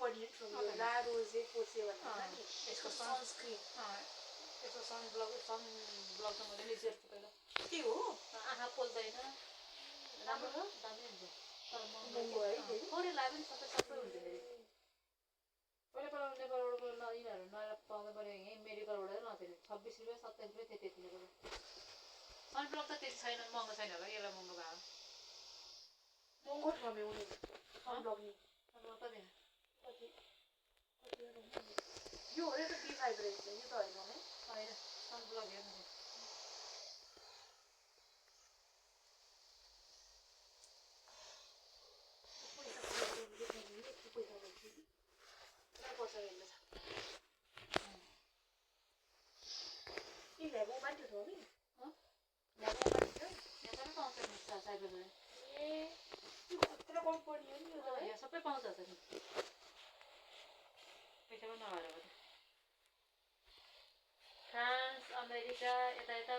company ला रोजे पोसे भन्ने नि यसको सनस्क्रिन यसको सनब्लक त मैले लिजेको पहिला के हो आँखा पोल्दैन राम्रो हो दामी हुन्छ तर महँगो है थोरै लायो पनि सबै हुन्छ फेरि पहिला नेपालबाट यिनीहरू नयाँ पाउँदा मैले यहीँ मेडिकलबाट नफेरि 26 रुपियाँ 27 रुपियाँ त्यति बेला सनब्लक त त्यति छैन महँगो छैन होला यसलाई महँगो भयो महँगो छ उनी सनब्लक नि कति यो हो त B5 रहेछ यो त होइन है होइन सनब्लक हेर्नु सबै पाउँछ त नि पैसा पनि नभएर फ्रान्स अमेरिका यता